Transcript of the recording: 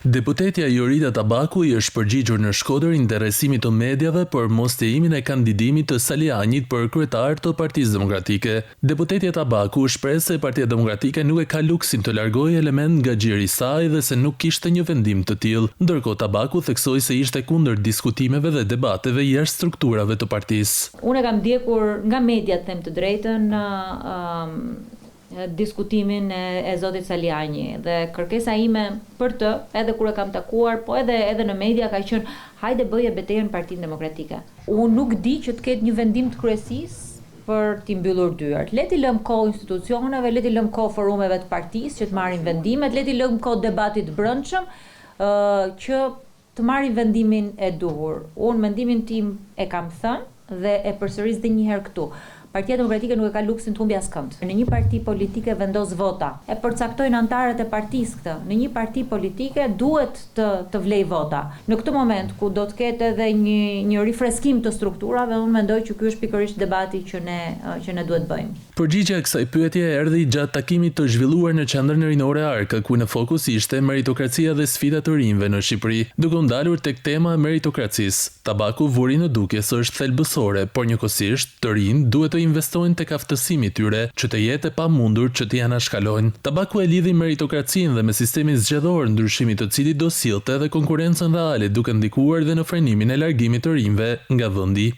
Deputetja Jorita Tabakui është përgjigjur në Shkodër interesimit të mediave për mos lejimin e kandidimit të Salianjit për kryetar të Partisë Demokratike. Deputetja Tabaku shpreh se Partia Demokratike nuk e ka luksin të largojë element nga xhiri i saj dhe se nuk kishte një vendim të tillë. Ndërkohë Tabaku theksoi se ishte kundër diskutimeve dhe debateve jashtë strukturave të partisë. Unë kam ndjekur nga mediat, them të drejtën, diskutimin e zotit Salianji dhe kërkesa ime për të, edhe kur e kam takuar, po edhe në media ka qenë hajde bëje betejën Partinë Demokratike. Unë nuk di që të ketë një vendim të kryesisë për t'i mbyllur dyert. Le t'i lëm kohë institucioneve, le t'i lëm kohë forumeve të partisë që të marrin vendimet, le t'i lëm kohë debatit brendshëm që të marrin vendimin e duhur. Unë mendimin tim e kam thënë dhe e përsëris edhe një herë këtu. Partia Demokratike nuk e ka luksin të humbi askënd. Në një parti politike vendos vota. E përcaktojnë anëtarët e partisë këtë. Në një parti politike duhet të vlej vota. Në këtë moment ku do të ketë edhe një rifreskim të strukturave, unë mendoj që ky është pikërisht debati që ne duhet bëjmë. Përgjigjja e kësaj pyetje erdhi gjatë takimit të zhvilluar në Qendrën Rinore Arka, ku në fokus ishte meritokracia dhe sfidat të rinjve në Shqipëri, duke u ndalur tek tema e meritokracisë. Tabaku vuri në dukje se është thelbësore, por njëkohësisht të rinj duhet të investojnë tek aftësimi i tyre që të jetë e pamundur që t'i anashkalojnë. Tabaku e lidhi meritokracinë dhe me sistemin zgjedhor, ndryshimi të cilit do sillte edhe konkurrencën reale, duke ndikuar dhe në frenimin e largimit të rinjve nga vendi.